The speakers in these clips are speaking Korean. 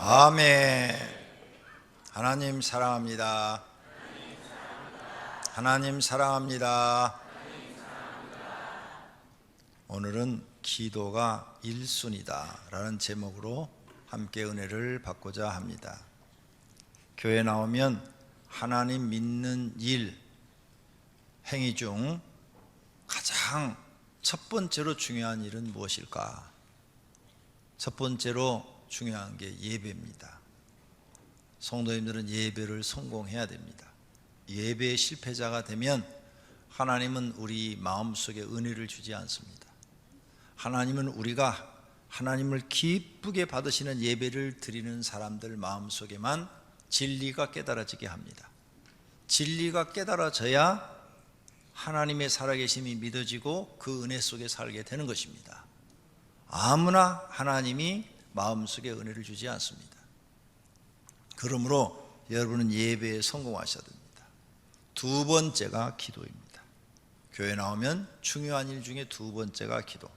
아멘. 하나님 사랑합니다. 하나님 사랑합니다. 오늘은 기도가 1순위다 라는 제목으로 함께 은혜를 받고자 합니다. 교회 나오면 하나님 믿는 일, 행위 중 가장 첫 번째로 중요한 일은 무엇일까? 첫 번째로 중요한 게 예배입니다. 성도님들은 예배를 성공해야 됩니다. 예배의 실패자가 되면 하나님은 우리 마음속에 은혜를 주지 않습니다. 하나님은 우리가 하나님을 기쁘게 받으시는 예배를 드리는 사람들 마음속에만 진리가 깨달아지게 합니다. 진리가 깨달아져야 하나님의 살아계심이 믿어지고 그 은혜 속에 살게 되는 것입니다. 아무나 하나님이 마음속에 은혜를 주지 않습니다. 그러므로 여러분은 예배에 성공하셔야 됩니다. 두 번째가 기도입니다. 교회 나오면 중요한 일 중에 두 번째가 기도.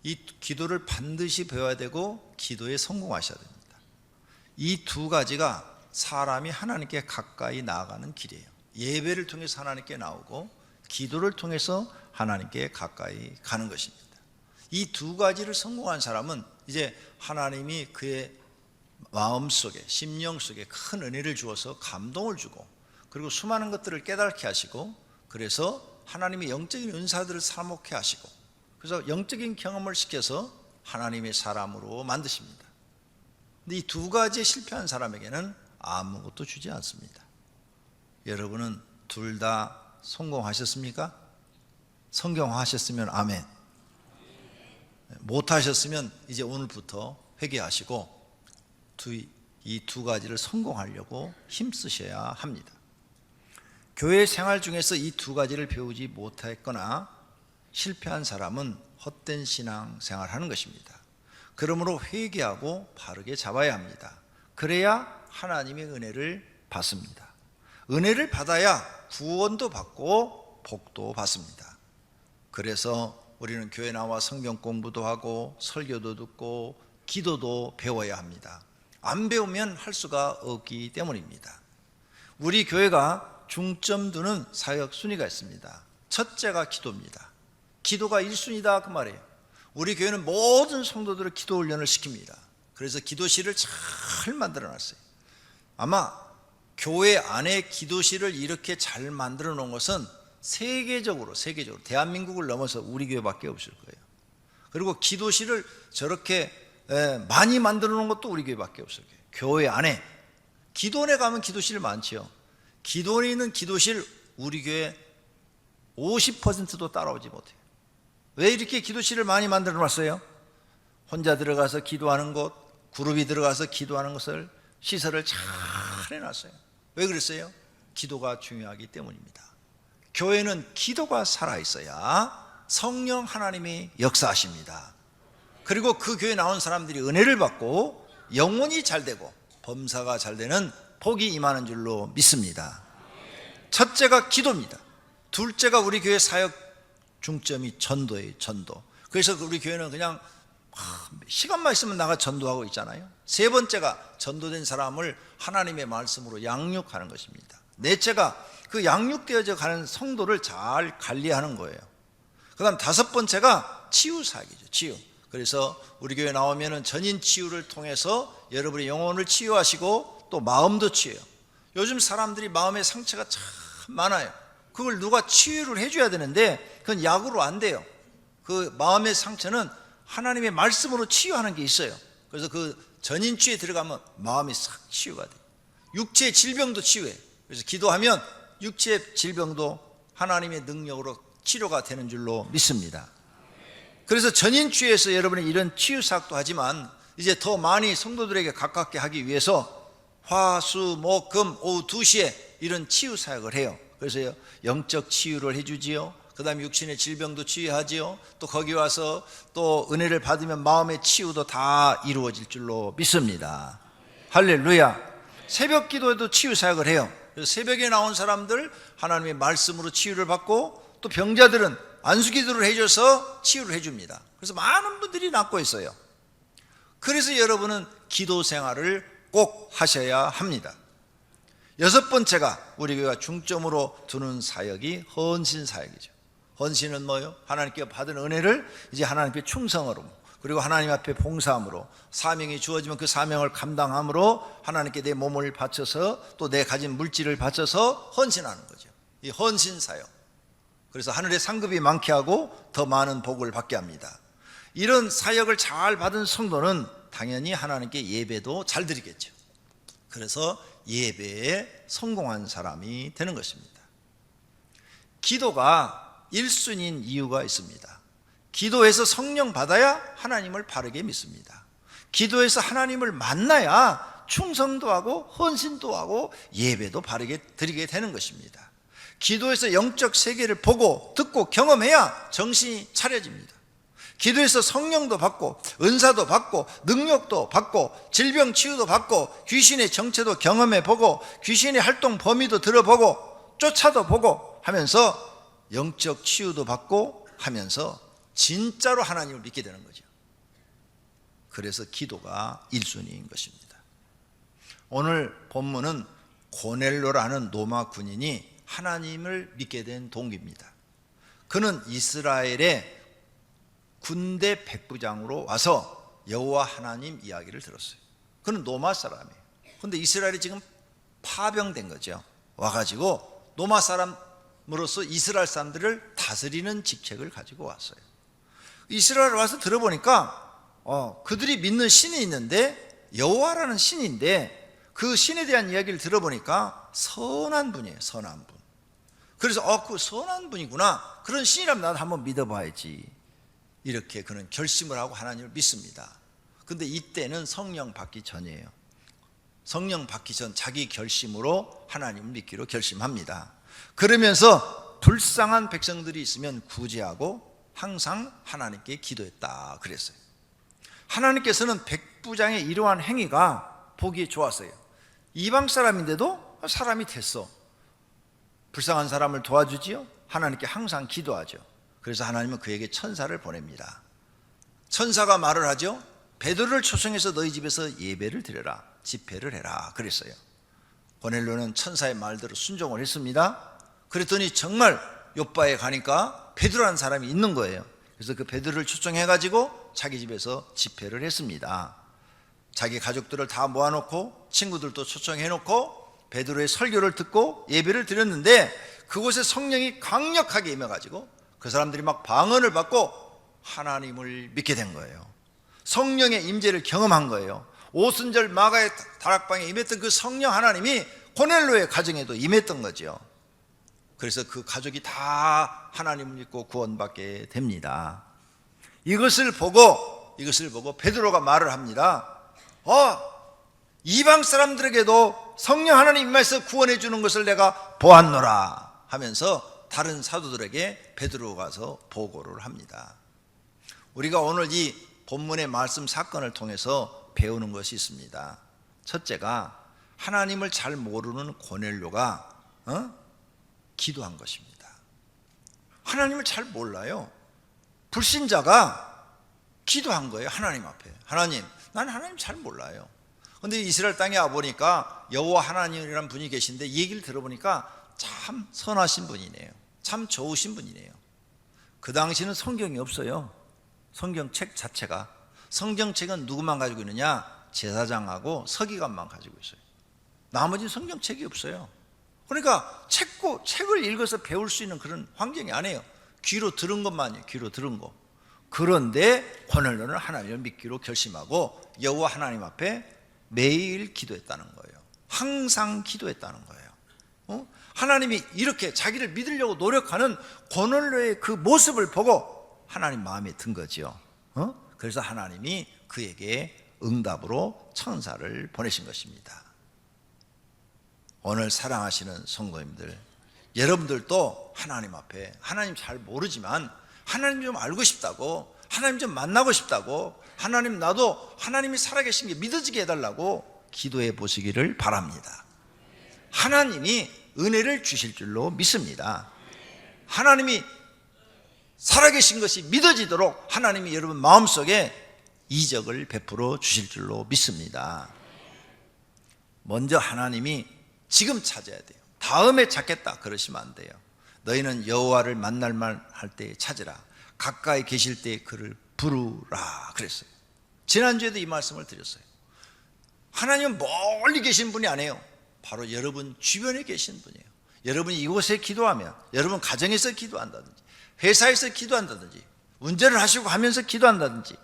이 기도를 반드시 배워야 되고 기도에 성공하셔야 됩니다. 이 두 가지가 사람이 하나님께 가까이 나아가는 길이에요. 예배를 통해서 하나님께 나오고 기도를 통해서 하나님께 가까이 가는 것입니다. 이 두 가지를 성공한 사람은 이제 하나님이 그의 마음속에, 심령 속에 큰 은혜를 주어서 감동을 주고, 그리고 수많은 것들을 깨닫게 하시고, 그래서 하나님의 영적인 은사들을 사목해 하시고, 그래서 영적인 경험을 시켜서 하나님의 사람으로 만드십니다. 근데 이 두 가지에 실패한 사람에게는 아무것도 주지 않습니다. 여러분은 둘 다 성공하셨습니까? 성공하셨으면 아멘. 못하셨으면 이제 오늘부터 회개하시고 이 두 가지를 성공하려고 힘쓰셔야 합니다. 교회 생활 중에서 이 두 가지를 배우지 못했거나 실패한 사람은 헛된 신앙 생활하는 것입니다. 그러므로 회개하고 바르게 잡아야 합니다. 그래야 하나님의 은혜를 받습니다. 은혜를 받아야 구원도 받고 복도 받습니다. 그래서 우리는 교회 나와 성경 공부도 하고 설교도 듣고 기도도 배워야 합니다. 안 배우면 할 수가 없기 때문입니다. 우리 교회가 중점 두는 사역 순위가 있습니다. 첫째가 기도입니다. 기도가 1순위다 그 말이에요. 우리 교회는 모든 성도들을 기도 훈련을 시킵니다. 그래서 기도실을 잘 만들어 놨어요. 아마 교회 안에 기도실을 이렇게 잘 만들어 놓은 것은 세계적으로 대한민국을 넘어서 우리 교회밖에 없을 거예요. 그리고 기도실을 저렇게 많이 만들어 놓은 것도 우리 교회밖에 없을 거예요. 교회 안에 기도원에 가면 기도실 많지요. 기도원에 있는 기도실 우리 교회 50%도 따라오지 못해요. 왜 이렇게 기도실을 많이 만들어 놨어요? 혼자 들어가서 기도하는 곳, 그룹이 들어가서 기도하는 것을 시설을 잘 해놨어요. 왜 그랬어요? 기도가 중요하기 때문입니다. 교회는 기도가 살아있어야 성령 하나님이 역사하십니다. 그리고 그 교회 나온 사람들이 은혜를 받고 영혼이 잘 되고 범사가 잘 되는 복이 임하는 줄로 믿습니다. 첫째가 기도입니다. 둘째가 우리 교회 사역 중점이 전도예요. 전도. 그래서 우리 교회는 그냥 시간만 있으면 나가 전도하고 있잖아요. 세 번째가 전도된 사람을 하나님의 말씀으로 양육하는 것입니다. 넷째가 그 양육되어져 가는 성도를 잘 관리하는 거예요. 그 다음 다섯 번째가 치유사역이죠. 치유. 그래서 우리 교회 나오면은 전인 치유를 통해서 여러분의 영혼을 치유하시고 또 마음도 치유해요. 요즘 사람들이 마음의 상처가 참 많아요. 그걸 누가 치유를 해줘야 되는데 그건 약으로 안 돼요. 그 마음의 상처는 하나님의 말씀으로 치유하는 게 있어요. 그래서 그 전인 치유에 들어가면 마음이 싹 치유가 돼요. 육체의 질병도 치유해요. 그래서 기도하면 육체의 질병도 하나님의 능력으로 치료가 되는 줄로 믿습니다. 그래서 전인치유에서 여러분이 이런 치유사역도 하지만 이제 더 많이 성도들에게 가깝게 하기 위해서 화, 수, 목, 금 오후 2시에 이런 치유사역을 해요. 그래서 영적 치유를 해주지요. 그 다음에 육신의 질병도 치유하지요. 또 거기 와서 또 은혜를 받으면 마음의 치유도 다 이루어질 줄로 믿습니다. 할렐루야. 새벽 기도에도 치유사역을 해요. 그래서 새벽에 나온 사람들 하나님의 말씀으로 치유를 받고 또 병자들은 안수기도를 해줘서 치유를 해줍니다. 그래서 많은 분들이 낫고 있어요. 그래서 여러분은 기도 생활을 꼭 하셔야 합니다. 여섯 번째가 우리 교회가 중점으로 두는 사역이 헌신 사역이죠. 헌신은 뭐예요? 하나님께 받은 은혜를 이제 하나님께 충성으로, 그리고 하나님 앞에 봉사함으로, 사명이 주어지면 그 사명을 감당함으로 하나님께 내 몸을 바쳐서 또 내 가진 물질을 바쳐서 헌신하는 거죠. 이 헌신 사역. 그래서 하늘의 상급이 많게 하고 더 많은 복을 받게 합니다. 이런 사역을 잘 받은 성도는 당연히 하나님께 예배도 잘 드리겠죠. 그래서 예배에 성공한 사람이 되는 것입니다. 기도가 1순위인 이유가 있습니다. 기도에서 성령 받아야 하나님을 바르게 믿습니다. 기도에서 하나님을 만나야 충성도 하고 헌신도 하고 예배도 바르게 드리게 되는 것입니다. 기도에서 영적 세계를 보고 듣고 경험해야 정신이 차려집니다. 기도에서 성령도 받고 은사도 받고 능력도 받고 질병 치유도 받고 귀신의 정체도 경험해 보고 귀신의 활동 범위도 들어보고 쫓아도 보고 하면서 영적 치유도 받고 하면서 진짜로 하나님을 믿게 되는 거죠. 그래서 기도가 1순위인 것입니다. 오늘 본문은 고넬료라는 로마 군인이 하나님을 믿게 된 동기입니다. 그는 이스라엘의 군대 백부장으로 와서 여호와 하나님 이야기를 들었어요. 그는 로마 사람이에요. 그런데 이스라엘이 지금 파병된 거죠. 와가지고 로마 사람으로서 이스라엘 사람들을 다스리는 직책을 가지고 왔어요. 이스라엘 와서 들어보니까 그들이 믿는 신이 있는데 여호와라는 신인데 그 신에 대한 이야기를 들어보니까 선한 분이에요. 선한 분. 그래서 그 선한 분이구나. 그런 신이라면 나도 한번 믿어봐야지. 이렇게 그는 결심을 하고 하나님을 믿습니다. 근데 이때는 성령 받기 전이에요. 성령 받기 전 자기 결심으로 하나님을 믿기로 결심합니다. 그러면서 불쌍한 백성들이 있으면 구제하고 항상 하나님께 기도했다 그랬어요. 하나님께서는 백부장의 이러한 행위가 보기 좋았어요. 이방 사람인데도 사람이 됐어. 불쌍한 사람을 도와주지요. 하나님께 항상 기도하죠. 그래서 하나님은 그에게 천사를 보냅니다. 천사가 말을 하죠. 베드로를 초청해서 너희 집에서 예배를 드려라, 집회를 해라 그랬어요. 고넬료는 천사의 말대로 순종을 했습니다. 그랬더니 정말 요바에 가니까 베드로라는 사람이 있는 거예요. 그래서 그 베드로를 초청해가지고 자기 집에서 집회를 했습니다. 자기 가족들을 다 모아놓고 친구들도 초청해놓고 베드로의 설교를 듣고 예배를 드렸는데 그곳에 성령이 강력하게 임해가지고 그 사람들이 막 방언을 받고 하나님을 믿게 된 거예요. 성령의 임재를 경험한 거예요. 오순절 마가의 다락방에 임했던 그 성령 하나님이 고넬료의 가정에도 임했던 거죠. 그래서 그 가족이 다 하나님을 믿고 구원받게 됩니다. 이것을 보고 베드로가 말을 합니다. 이방 사람들에게도 성령 하나님 임하여서 구원해 주는 것을 내가 보았노라 하면서 다른 사도들에게 베드로가 가서 보고를 합니다. 우리가 오늘 이 본문의 말씀 사건을 통해서 배우는 것이 있습니다. 첫째가 하나님을 잘 모르는 고넬료가 기도한 것입니다. 하나님을 잘 몰라요. 불신자가 기도한 거예요. 하나님 앞에. 하나님, 난 하나님 잘 몰라요. 그런데 이스라엘 땅에 와보니까 여호와 하나님이라는 분이 계신데 이 얘기를 들어보니까 참 선하신 분이네요. 참 좋으신 분이네요. 그 당시는 성경이 없어요. 성경책 자체가. 성경책은 누구만 가지고 있느냐? 제사장하고 서기관만 가지고 있어요. 나머지는 성경책이 없어요. 그러니까 책을 읽어서 배울 수 있는 그런 환경이 아니에요. 귀로 들은 것만이에요. 귀로 들은 거. 그런데 고넬료는 하나님을 믿기로 결심하고 여호와 하나님 앞에 매일 기도했다는 거예요. 항상 기도했다는 거예요. 하나님이 이렇게 자기를 믿으려고 노력하는 고넬료의 그 모습을 보고 하나님 마음에 든 거죠. 그래서 하나님이 그에게 응답으로 천사를 보내신 것입니다. 오늘 사랑하시는 성도님들, 여러분들도 하나님 앞에 하나님 잘 모르지만 하나님 좀 알고 싶다고, 하나님 좀 만나고 싶다고, 하나님 나도 하나님이 살아계신 게 믿어지게 해달라고 기도해 보시기를 바랍니다. 하나님이 은혜를 주실 줄로 믿습니다. 하나님이 살아계신 것이 믿어지도록 하나님이 여러분 마음속에 이적을 베풀어 주실 줄로 믿습니다. 먼저 하나님이 지금 찾아야 돼요. 다음에 찾겠다 그러시면 안 돼요. 너희는 여호와를 만날 만할 때에 찾으라. 가까이 계실 때에 그를 부르라 그랬어요. 지난주에도 이 말씀을 드렸어요. 하나님은 멀리 계신 분이 아니에요. 바로 여러분 주변에 계신 분이에요. 여러분이 이곳에 기도하면, 여러분 가정에서 기도한다든지, 회사에서 기도한다든지, 운전을 하시고 하면서 기도한다든지,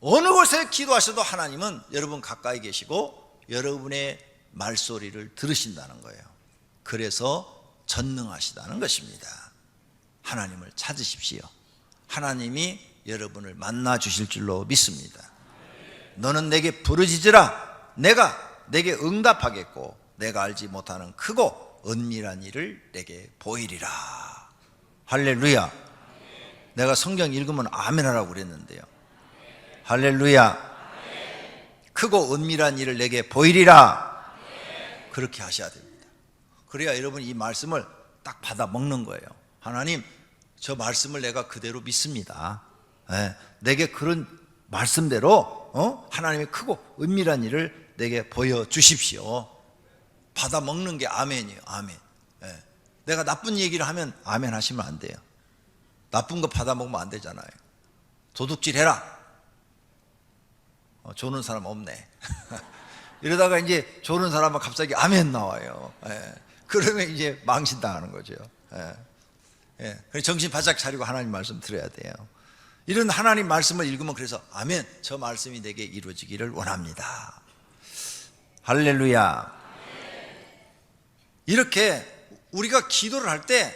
어느 곳에 기도하셔도 하나님은 여러분 가까이 계시고 여러분의 말소리를 들으신다는 거예요. 그래서 전능하시다는 것입니다. 하나님을 찾으십시오. 하나님이 여러분을 만나 주실 줄로 믿습니다. 너는 내게 부르짖으라. 내가 내게 응답하겠고 내가 알지 못하는 크고 은밀한 일을 내게 보이리라. 할렐루야. 내가 성경 읽으면 아멘 하라고 그랬는데요. 할렐루야. 크고 은밀한 일을 내게 보이리라. 그렇게 하셔야 됩니다. 그래야 여러분 이 말씀을 딱 받아 먹는 거예요. 하나님, 저 말씀을 내가 그대로 믿습니다. 내게 그런 말씀대로 하나님의 크고 은밀한 일을 내게 보여주십시오. 받아 먹는 게 아멘이에요. 아멘. 내가 나쁜 얘기를 하면 아멘 하시면 안 돼요. 나쁜 거 받아 먹으면 안 되잖아요. 도둑질 해라. 조는 사람 없네. 이러다가 이제 조는 사람은 갑자기 아멘 나와요. 그러면 이제 망신당하는 거죠. 정신 바짝 차리고 하나님 말씀 들어야 돼요. 이런 하나님 말씀을 읽으면 그래서 아멘, 저 말씀이 내게 이루어지기를 원합니다. 할렐루야. 이렇게 우리가 기도를 할 때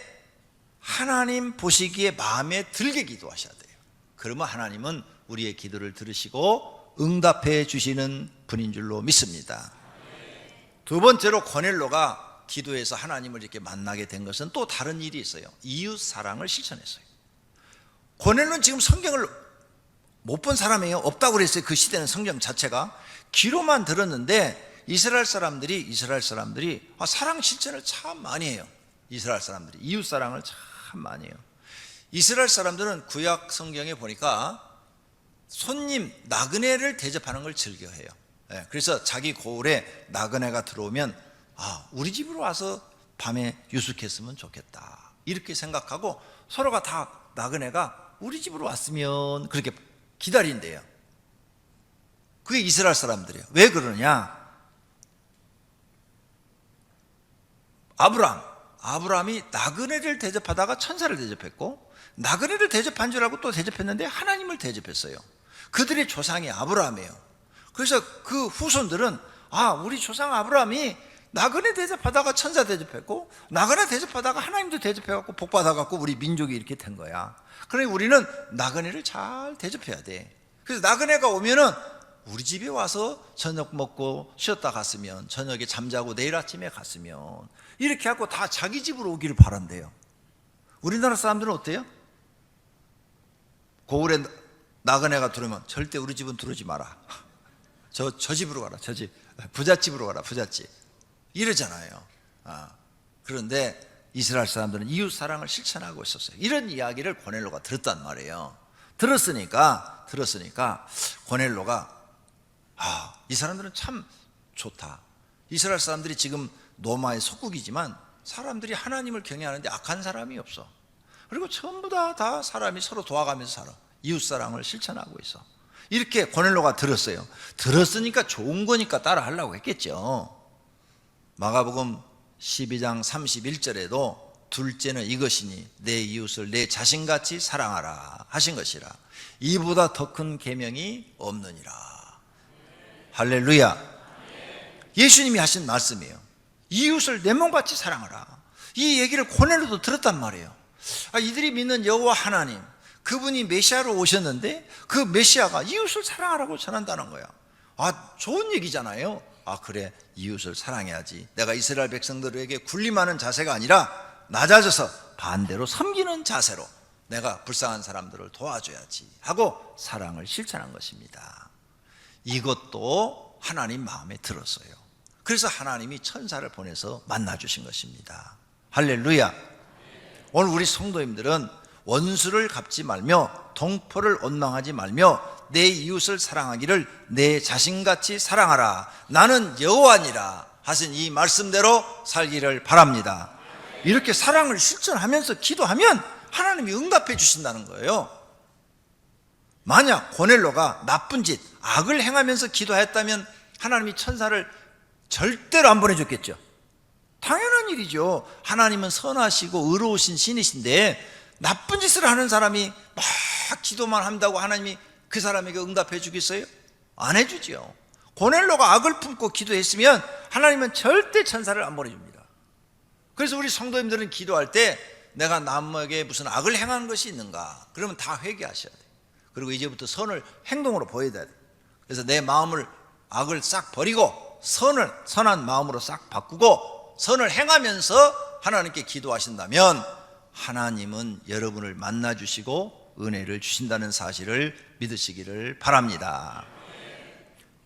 하나님 보시기에 마음에 들게 기도하셔야 돼요. 그러면 하나님은 우리의 기도를 들으시고 응답해 주시는 분인 줄로 믿습니다. 두 번째로 고넬로가 기도해서 하나님을 이렇게 만나게 된 것은 또 다른 일이 있어요. 이웃 사랑을 실천했어요. 고넬로는 지금 성경을 못 본 사람이에요. 없다고 그랬어요. 그 시대는 성경 자체가. 귀로만 들었는데 이스라엘 사람들이 사랑 실천을 참 많이 해요. 이스라엘 사람들이 이웃 사랑을 참 많이 해요. 이스라엘 사람들은 구약 성경에 보니까 손님, 나그네를 대접하는 걸 즐겨해요. 그래서 자기 고을에 나그네가 들어오면 우리 집으로 와서 밤에 유숙했으면 좋겠다 이렇게 생각하고 서로가 다 나그네가 우리 집으로 왔으면 그렇게 기다린대요. 그게 이스라엘 사람들이에요. 왜 그러냐? 아브라함이 나그네를 대접하다가 천사를 대접했고 나그네를 대접한 줄 알고 또 대접했는데 하나님을 대접했어요. 그들의 조상이 아브라함이에요. 그래서 그 후손들은 우리 조상 아브라함이 나그네 대접하다가 천사 대접했고 나그네 대접하다가 하나님도 대접해갖고 복받아갖고 우리 민족이 이렇게 된 거야. 그러니 우리는 나그네를 잘 대접해야 돼. 그래서 나그네가 오면은 우리 집에 와서 저녁 먹고 쉬었다 갔으면, 저녁에 잠자고 내일 아침에 갔으면 이렇게 하고 다 자기 집으로 오기를 바란대요. 우리나라 사람들은 어때요? 고을에 나그네가 들어오면 절대 우리 집은 들어오지 마라. 저 집으로 가라. 저 집, 부잣집으로 가라. 부잣집. 이러잖아요. 그런데 이스라엘 사람들은 이웃 사랑을 실천하고 있었어요. 이런 이야기를 고넬로가 들었단 말이에요. 들었으니까 고넬로가 이 사람들은 참 좋다. 이스라엘 사람들이 지금 로마의 속국이지만 사람들이 하나님을 경외하는데 악한 사람이 없어. 그리고 전부 다 사람이 서로 도와가면서 살아. 이웃 사랑을 실천하고 있어. 이렇게 고넬로가 들었어요. 들었으니까 좋은 거니까 따라 하려고 했겠죠. 마가복음 12장 31절에도 둘째는 이것이니 내 이웃을 내 자신같이 사랑하라 하신 것이라. 이보다 더 큰 계명이 없느니라. 할렐루야. 예수님이 하신 말씀이에요. 이웃을 내 몸같이 사랑하라. 이 얘기를 고넬로도 들었단 말이에요. 이들이 믿는 여호와 하나님, 그분이 메시아로 오셨는데 그 메시아가 이웃을 사랑하라고 전한다는 거야. 좋은 얘기잖아요. 그래, 이웃을 사랑해야지. 내가 이스라엘 백성들에게 군림하는 자세가 아니라 낮아져서 반대로 섬기는 자세로 내가 불쌍한 사람들을 도와줘야지 하고 사랑을 실천한 것입니다. 이것도 하나님 마음에 들었어요. 그래서 하나님이 천사를 보내서 만나주신 것입니다. 할렐루야. 오늘 우리 성도님들은 원수를 갚지 말며 동포를 원망하지 말며 내 이웃을 사랑하기를 내 자신같이 사랑하라. 나는 여호와니라 하신 이 말씀대로 살기를 바랍니다. 이렇게 사랑을 실천하면서 기도하면 하나님이 응답해 주신다는 거예요. 만약 고넬로가 나쁜 짓, 악을 행하면서 기도했다면 하나님이 천사를 절대로 안 보내줬겠죠. 당연한 일이죠. 하나님은 선하시고 의로우신 신이신데 나쁜 짓을 하는 사람이 막 기도만 한다고 하나님이 그 사람에게 응답해 주겠어요? 안 해주죠. 고넬로가 악을 품고 기도했으면 하나님은 절대 천사를 안 보내줍니다. 그래서 우리 성도님들은 기도할 때 내가 남에게 무슨 악을 행한 것이 있는가? 그러면 다 회개하셔야 돼요. 그리고 이제부터 선을 행동으로 보여야 돼요. 그래서 내 마음을 악을 싹 버리고 선한 마음으로 싹 바꾸고 선을 행하면서 하나님께 기도하신다면 하나님은 여러분을 만나주시고 은혜를 주신다는 사실을 믿으시기를 바랍니다.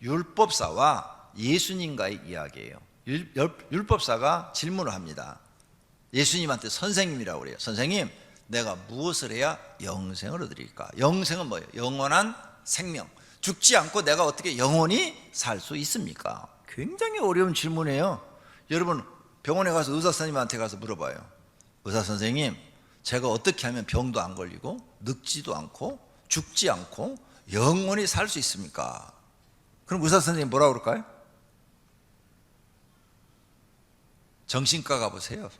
율법사와 예수님과의 이야기예요. 율법사가 질문을 합니다. 예수님한테 선생님이라고 그래요. 선생님, 내가 무엇을 해야 영생을 얻으리까? 영생은 뭐예요? 영원한 생명. 죽지 않고 내가 어떻게 영원히 살 수 있습니까? 굉장히 어려운 질문이에요. 여러분 병원에 가서 의사 선생님한테 가서 물어봐요. 의사 선생님, 제가 어떻게 하면 병도 안 걸리고 늙지도 않고 죽지 않고 영원히 살 수 있습니까? 그럼 의사 선생님 뭐라고 그럴까요? 정신과 가보세요.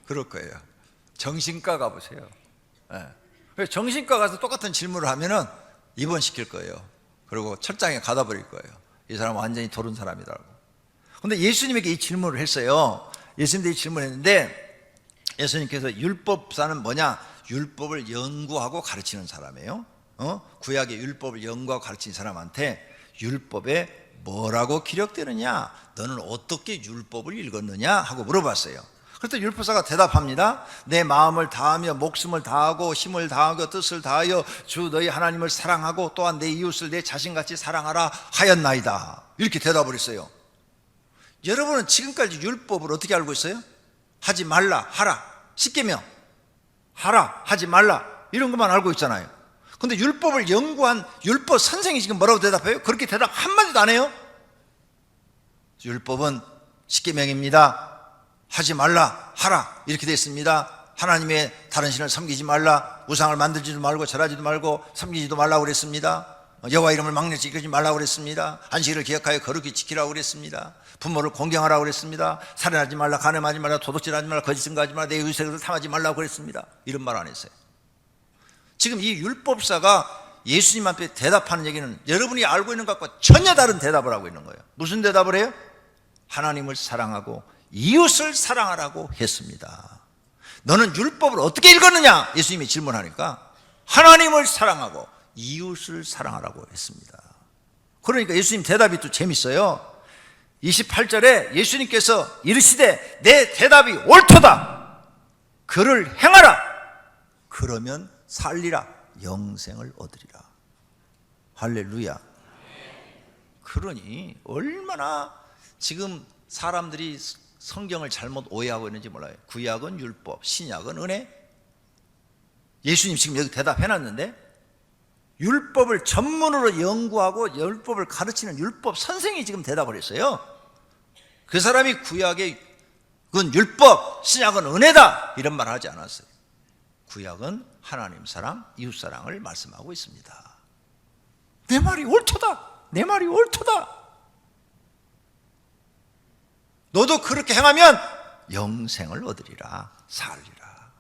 그럴 거예요. 정신과 가보세요. 네. 정신과 가서 똑같은 질문을 하면은 입원시킬 거예요. 그리고 철장에 가다 버릴 거예요. 이 사람 완전히 도른 사람이라고. 근데 예수님에게 이 질문을 했어요. 예수님도 이 질문을 했는데 예수님께서 율법사는 뭐냐? 율법을 연구하고 가르치는 사람이에요. 구약의 율법을 연구하고 가르치는 사람한테 율법에 뭐라고 기록되느냐? 너는 어떻게 율법을 읽었느냐? 하고 물어봤어요. 그랬더니 율법사가 대답합니다. 내 마음을 다하며 목숨을 다하고 힘을 다하고 뜻을 다하여 주 너희 하나님을 사랑하고 또한 내 이웃을 내 자신같이 사랑하라 하였나이다. 이렇게 대답을 했어요. 여러분은 지금까지 율법을 어떻게 알고 있어요? 하지 말라, 하라. 십계명 하라, 하지 말라, 이런 것만 알고 있잖아요. 근데 율법을 연구한 율법 선생이 지금 뭐라고 대답해요? 그렇게 대답 한마디도 안 해요. 율법은 십계명입니다. 하지 말라, 하라, 이렇게 되어 있습니다. 하나님의 다른 신을 섬기지 말라, 우상을 만들지도 말고 절하지도 말고 섬기지도 말라고 그랬습니다. 여호와 이름을 막내치 이기지 말라고 그랬습니다. 안식일을 기억하여 거룩히 지키라고 그랬습니다. 부모를 공경하라고 그랬습니다. 살인하지 말라, 간음하지 말라, 도둑질하지 말라, 거짓 증거하지 말라, 내 이웃의 것을 탐하지 말라고 그랬습니다. 이런 말 안 했어요. 지금 이 율법사가 예수님한테 대답하는 얘기는 여러분이 알고 있는 것과 전혀 다른 대답을 하고 있는 거예요. 무슨 대답을 해요? 하나님을 사랑하고 이웃을 사랑하라고 했습니다. 너는 율법을 어떻게 읽었느냐? 예수님이 질문하니까 하나님을 사랑하고 이웃을 사랑하라고 했습니다. 그러니까 예수님 대답이 또 재밌어요. 28절에 예수님께서 이르시되 내 대답이 옳도다. 그를 행하라. 그러면 살리라. 영생을 얻으리라. 할렐루야. 그러니 얼마나 지금 사람들이 성경을 잘못 오해하고 있는지 몰라요. 구약은 율법, 신약은 은혜. 예수님 지금 여기 대답해놨는데 율법을 전문으로 연구하고 율법을 가르치는 율법 선생이 지금 대답을 했어요. 그 사람이 구약의 그건 율법, 신약은 은혜다 이런 말 하지 않았어요. 구약은 하나님 사랑, 이웃 사랑을 말씀하고 있습니다. 내 말이 옳도다. 내 말이 옳도다. 너도 그렇게 행하면 영생을 얻으리라, 살리라.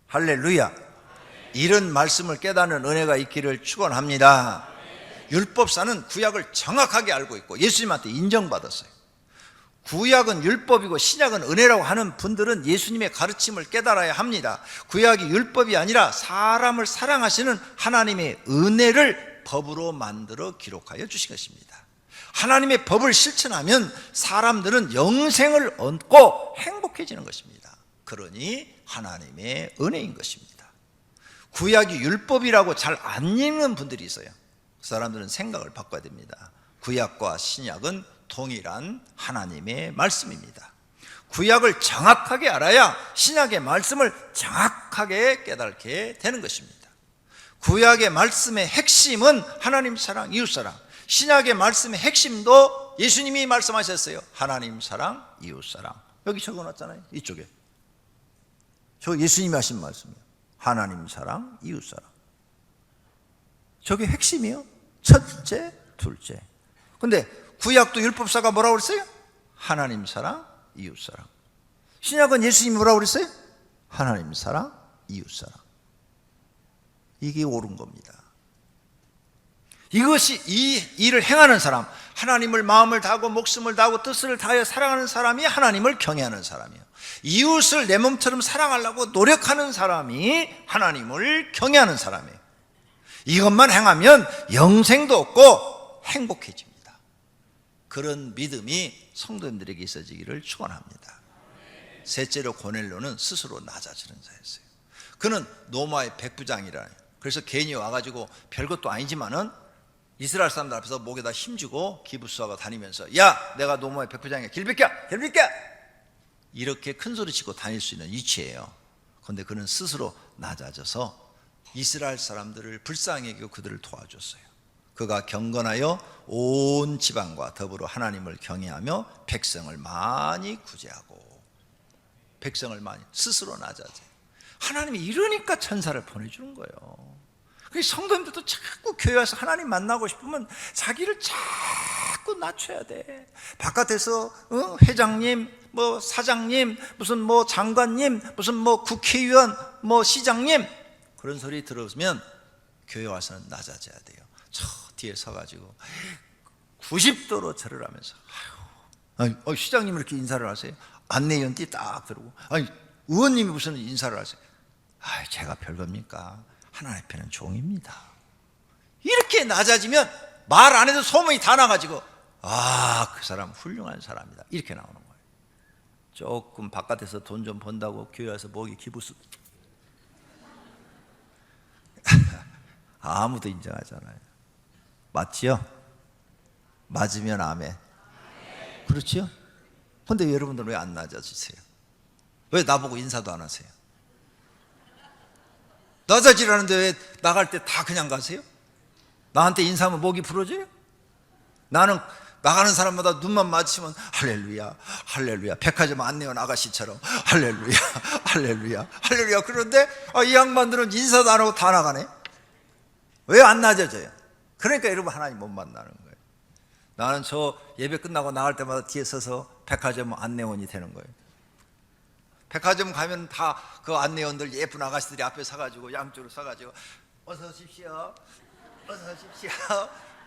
할렐루야. 이런 말씀을 깨닫는 은혜가 있기를 축원합니다. 율법사는 구약을 정확하게 알고 있고 예수님한테 인정받았어요. 구약은 율법이고 신약은 은혜라고 하는 분들은 예수님의 가르침을 깨달아야 합니다. 구약이 율법이 아니라 사람을 사랑하시는 하나님의 은혜를 법으로 만들어 기록하여 주신 것입니다. 하나님의 법을 실천하면 사람들은 영생을 얻고 행복해지는 것입니다. 그러니 하나님의 은혜인 것입니다. 구약이 율법이라고 잘 안 읽는 분들이 있어요. 그 사람들은 생각을 바꿔야 됩니다. 구약과 신약은 동일한 하나님의 말씀입니다. 구약을 정확하게 알아야 신약의 말씀을 정확하게 깨닫게 되는 것입니다. 구약의 말씀의 핵심은 하나님 사랑, 이웃 사랑. 신약의 말씀의 핵심도 예수님이 말씀하셨어요. 하나님 사랑, 이웃 사랑. 여기 적어놨잖아요. 이쪽에. 저 예수님이 하신 말씀이에요. 하나님 사랑, 이웃 사랑. 저게 핵심이에요. 첫째, 둘째. 근데 구약도 율법사가 뭐라고 그랬어요? 하나님 사랑, 이웃 사랑. 신약은 예수님이 뭐라고 그랬어요? 하나님 사랑, 이웃 사랑. 이게 옳은 겁니다. 이것이 이 일을 행하는 사람, 하나님을 마음을 다하고 목숨을 다하고 뜻을 다하여 사랑하는 사람이 하나님을 경외하는 사람이에요. 이웃을 내 몸처럼 사랑하려고 노력하는 사람이 하나님을 경외하는 사람이에요. 이것만 행하면 영생도 얻고 행복해집니다. 그런 믿음이 성도님들에게 있어지기를 축원합니다. 셋째로 고넬료는 스스로 낮아지는 자였어요. 그는 노마의 백부장이라요. 그래서 괜히 와가지고 별것도 아니지만은 이스라엘 사람들 앞에서 목에다 힘주고 기부수하고 다니면서 야, 내가 노마의 백부장이야, 길 비켜, 길 비켜, 이렇게 큰 소리 치고 다닐 수 있는 위치예요. 그런데 그는 스스로 낮아져서 이스라엘 사람들을 불쌍히 여기고 그들을 도와줬어요. 그가 경건하여 온 지방과 더불어 하나님을 경외하며 백성을 많이 구제하고, 백성을 많이, 스스로 낮아져요. 하나님이 이러니까 천사를 보내주는 거예요. 성도님들도 자꾸 교회 와서 하나님 만나고 싶으면 자기를 자꾸 낮춰야 돼. 바깥에서 회장님, 뭐 사장님, 무슨 뭐 장관님, 무슨 뭐 국회의원, 뭐 시장님, 그런 소리 들으면 교회 와서는 낮아져야 돼요. 저 뒤에 서가지고 90도로 절을 하면서 아유, 시장님 이렇게 인사를 하세요? 안내위원띠 딱 들고, 아니 의원님이 무슨 인사를 하세요? 제가 별겁니까? 하나님 앞에는 종입니다. 이렇게 낮아지면 말 안 해도 소문이 다 나가지고 그 사람 훌륭한 사람이다, 이렇게 나오는 거예요. 조금 바깥에서 돈 좀 번다고 교회 와서 목이 기부수 아무도 인정하잖아요. 맞지요? 맞으면 아멘. 그렇지요? 근데 여러분들은 왜 안 낮아지세요? 왜 나보고 인사도 안 하세요? 낮아지라는데 왜 나갈 때 다 그냥 가세요? 나한테 인사하면 목이 부러져요? 나는 나가는 사람마다 눈만 마주치면 할렐루야, 할렐루야, 백화점 안내원 아가씨처럼 할렐루야, 할렐루야, 할렐루야. 그런데 이 양반들은 인사도 안 하고 다 나가네. 왜 안 낮아져요? 그러니까 여러분 하나님 못 만나는 거예요. 나는 저 예배 끝나고 나갈 때마다 뒤에 서서 백화점 안내원이 되는 거예요. 백화점 가면 다 그 안내원들 예쁜 아가씨들이 앞에 서가지고 양쪽으로 서가지고 어서 오십시오, 어서 오십시오,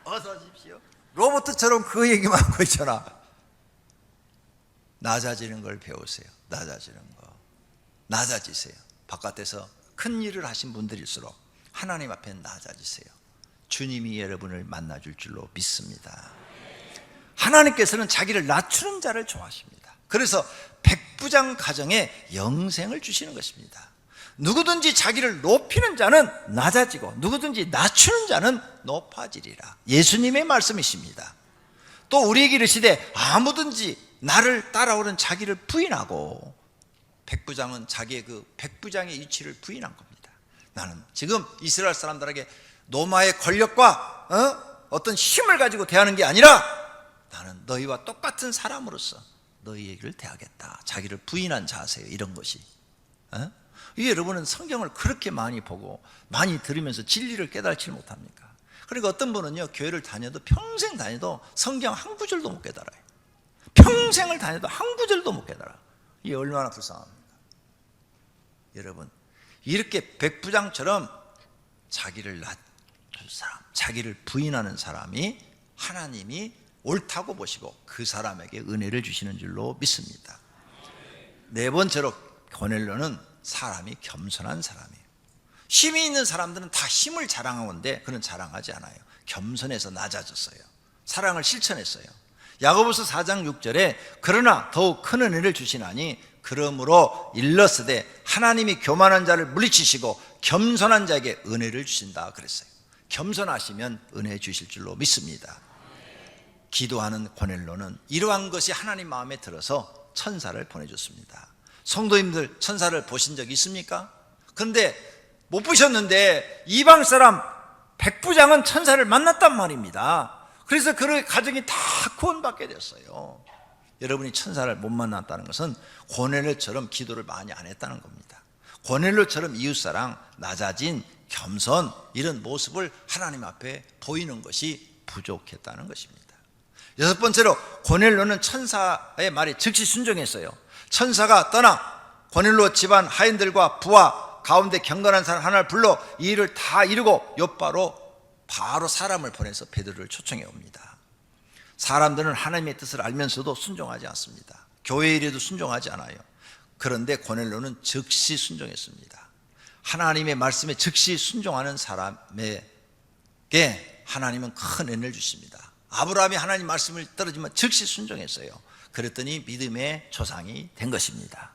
어서 오십시오. 로봇처럼 그 얘기만 하고 있잖아. 낮아지는 걸 배우세요. 낮아지는 거. 낮아지세요. 바깥에서 큰 일을 하신 분들일수록 하나님 앞에 낮아지세요. 주님이 여러분을 만나줄 줄로 믿습니다. 하나님께서는 자기를 낮추는 자를 좋아하십니다. 그래서 백부장 가정에 영생을 주시는 것입니다. 누구든지 자기를 높이는 자는 낮아지고 누구든지 낮추는 자는 높아지리라. 예수님의 말씀이십니다. 또 우리에게 이르시되 아무든지 나를 따라오는 자기를 부인하고, 백부장은 자기의 그 백부장의 위치를 부인한 겁니다. 나는 지금 이스라엘 사람들에게 노마의 권력과 어떤 힘을 가지고 대하는 게 아니라 나는 너희와 똑같은 사람으로서 너희에게를 대하겠다. 자기를 부인한 자세요. 이런 것이. 이 여러분은 성경을 그렇게 많이 보고 많이 들으면서 진리를 깨달지 못합니까? 그러니까 어떤 분은요, 교회를 다녀도 평생 다녀도 성경 한 구절도 못 깨달아요. 평생을 다녀도 한 구절도 못 깨달아. 이게 얼마나 불쌍합니까? 여러분, 이렇게 백부장처럼 자기를 낮출 사람, 자기를 부인하는 사람이 하나님이 옳다고 보시고 그 사람에게 은혜를 주시는 줄로 믿습니다. 네 번째로 고넬료는 사람이 겸손한 사람이에요. 힘이 있는 사람들은 다 힘을 자랑하는데 그는 자랑하지 않아요. 겸손해서 낮아졌어요. 사랑을 실천했어요. 야고보서 4장 6절에 그러나 더욱 큰 은혜를 주시나니 그러므로 일러스되 하나님이 교만한 자를 물리치시고 겸손한 자에게 은혜를 주신다 그랬어요. 겸손하시면 은혜 주실 줄로 믿습니다. 기도하는 고넬료는 이러한 것이 하나님 마음에 들어서 천사를 보내줬습니다. 성도님들 천사를 보신 적 있습니까? 그런데 못 보셨는데 이방 사람 백부장은 천사를 만났단 말입니다. 그래서 그 가정이 다 구원받게 됐어요. 여러분이 천사를 못 만났다는 것은 고넬료처럼 기도를 많이 안 했다는 겁니다. 고넬료처럼 이웃사랑, 낮아진, 겸손 이런 모습을 하나님 앞에 보이는 것이 부족했다는 것입니다. 여섯 번째로 고넬료는 천사의 말에 즉시 순종했어요. 천사가 떠나 고넬료 집안 하인들과 부하 가운데 경건한 사람 하나를 불러 이 일을 다 이루고 욥바로 바로 사람을 보내서 베드로를 초청해 옵니다. 사람들은 하나님의 뜻을 알면서도 순종하지 않습니다. 교회 일에도 순종하지 않아요. 그런데 고넬료는 즉시 순종했습니다. 하나님의 말씀에 즉시 순종하는 사람에게 하나님은 큰 은혜를 주십니다. 아브라함이 하나님 말씀을 떨어지면 즉시 순종했어요. 그랬더니 믿음의 조상이 된 것입니다.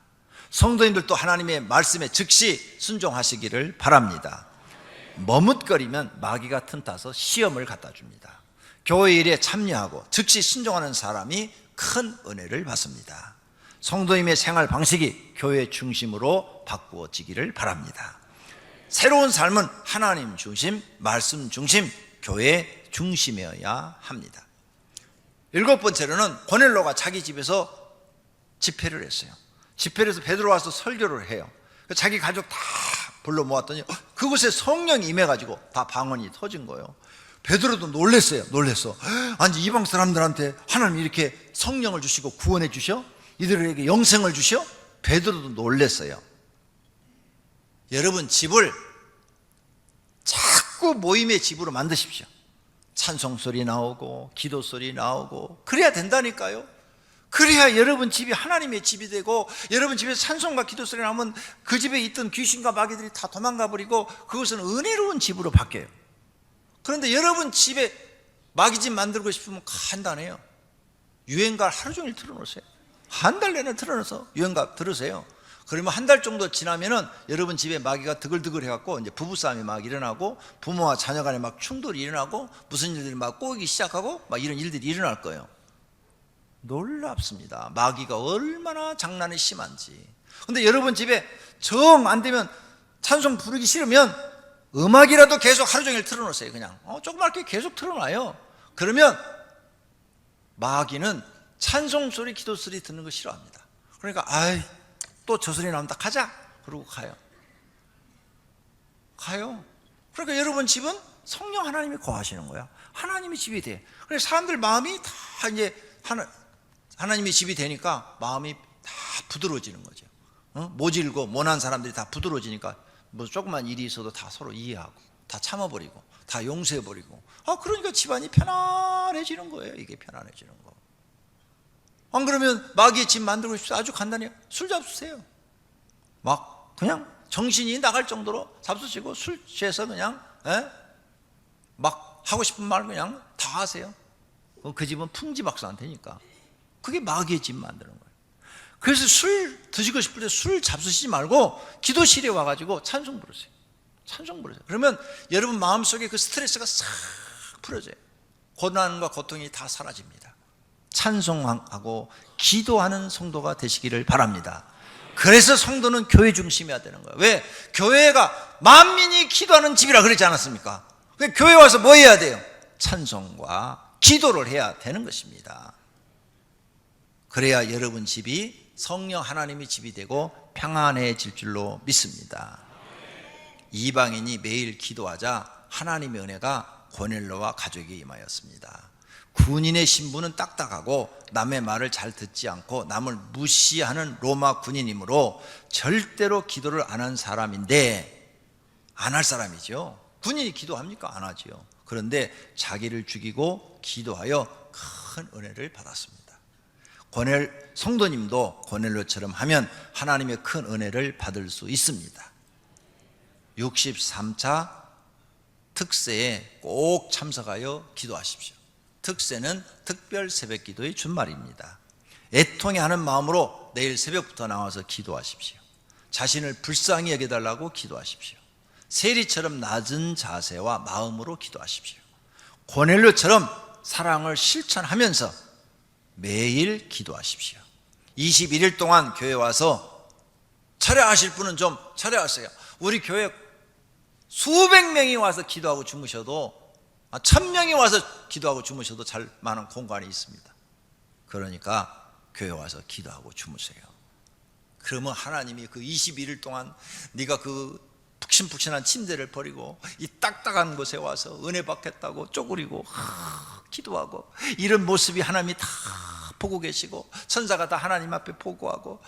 성도님들도 하나님의 말씀에 즉시 순종하시기를 바랍니다. 머뭇거리면 마귀가 틈타서 시험을 갖다 줍니다. 교회 일에 참여하고 즉시 순종하는 사람이 큰 은혜를 받습니다. 성도님의 생활 방식이 교회 중심으로 바꾸어지기를 바랍니다. 새로운 삶은 하나님 중심, 말씀 중심, 교회 중심이어야 합니다. 일곱 번째로는 고넬료가 자기 집에서 집회를 했어요. 집회를 해서 베드로 와서 설교를 해요. 자기 가족 다 불러 모았더니 그곳에 성령이 임해가지고 다 방언이 터진 거예요. 베드로도 놀랬어요. 아니 이방 사람들한테 하나님이 이렇게 성령을 주시고 구원해 주셔? 이들에게 영생을 주셔? 베드로도 놀랬어요. 여러분 집을 자꾸 모임의 집으로 만드십시오. 찬송소리 나오고 기도소리 나오고 그래야 된다니까요. 그래야 여러분 집이 하나님의 집이 되고 여러분 집에서 찬송과 기도소리 나오면 그 집에 있던 귀신과 마귀들이 다 도망가 버리고 그것은 은혜로운 집으로 바뀌어요. 그런데 여러분 집에 마귀집 만들고 싶으면 간단해요. 유행가 하루 종일 틀어놓으세요. 한 달 내내 틀어놓아서 유행가 들으세요. 그러면 한 달 정도 지나면은 여러분 집에 마귀가 드글드글 해갖고 이제 부부싸움이 막 일어나고 부모와 자녀 간에 막 충돌이 일어나고 무슨 일들이 막 꼬이기 시작하고 막 이런 일들이 일어날 거예요. 놀랍습니다. 마귀가 얼마나 장난이 심한지. 근데 여러분 집에 정 안 되면 찬송 부르기 싫으면 음악이라도 계속 하루 종일 틀어놓으세요. 그냥 조그맣게 계속 틀어놔요. 그러면 마귀는 찬송 소리, 기도 소리 듣는 거 싫어합니다. 그러니까 또 저 소리 나온다 가자 그러고 가요. 그러니까 여러분 집은 성령 하나님이 거하시는 거야. 하나님의 집이 돼. 그래서 사람들 마음이 다 이제 하나님의 집이 되니까 마음이 다 부드러워지는 거죠. 모질고 모난 사람들이 다 부드러워지니까 뭐 조그만 일이 있어도 다 서로 이해하고 다 참아버리고 다 용서해버리고 그러니까 집안이 편안해지는 거예요. 이게 편안해지는 거. 안 그러면 마귀의 집 만들고 싶어서 아주 간단해요. 술 잡수세요. 막 그냥 정신이 나갈 정도로 잡수시고 술 취해서 그냥 막 하고 싶은 말 그냥 다 하세요. 그 집은 풍지박산 되니까. 그게 마귀의 집 만드는 거예요. 그래서 술 드시고 싶을 때 술 잡수시지 말고 기도실에 와가지고 찬송 부르세요. 그러면 여러분 마음속에 그 스트레스가 싹 풀어져요. 고난과 고통이 다 사라집니다. 찬송하고 기도하는 성도가 되시기를 바랍니다. 그래서 성도는 교회 중심이어야 되는 거예요. 왜? 교회가 만민이 기도하는 집이라 그러지 않았습니까? 교회 와서 뭐 해야 돼요? 찬송과 기도를 해야 되는 것입니다. 그래야 여러분 집이 성령 하나님의 집이 되고 평안해질 줄로 믿습니다. 이방인이 매일 기도하자 하나님의 은혜가 고넬료와 가족에게 임하였습니다. 군인의 신분은 딱딱하고 남의 말을 잘 듣지 않고 남을 무시하는 로마 군인이므로 절대로 기도를 안 한 사람인데 안 할 사람이죠. 군인이 기도합니까? 안 하죠. 그런데 자기를 죽이고 기도하여 큰 은혜를 받았습니다. 성도님도 고넬료처럼 하면 하나님의 큰 은혜를 받을 수 있습니다. 63차 특세에 꼭 참석하여 기도하십시오. 특세는 특별 새벽 기도의 준말입니다. 애통해 하는 마음으로 내일 새벽부터 나와서 기도하십시오. 자신을 불쌍히 여겨달라고 기도하십시오. 세리처럼 낮은 자세와 마음으로 기도하십시오. 고넬료처럼 사랑을 실천하면서 매일 기도하십시오. 21일 동안 교회 와서 철회하실 분은 좀 철회하세요. 우리 교회 수백 명이 와서 기도하고 주무셔도 1000명이 와서 기도하고 주무셔도 잘 만한 공간이 있습니다. 그러니까 교회 와서 기도하고 주무세요. 그러면 하나님이 그 21일 동안 네가 그 푹신푹신한 침대를 버리고 이 딱딱한 곳에 와서 은혜 받겠다고 쪼그리고 기도하고 이런 모습이 하나님이 다 보고 계시고 천사가 다 하나님 앞에 보고하고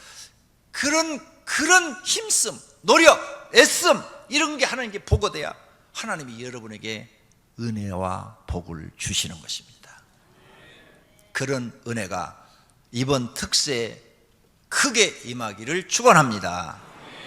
그런 힘씀, 노력, 애씀 이런 게 하나님께 보고돼야 하나님이 여러분에게 은혜와 복을 주시는 것입니다. 그런 은혜가 이번 특세에 크게 임하기를 축원합니다.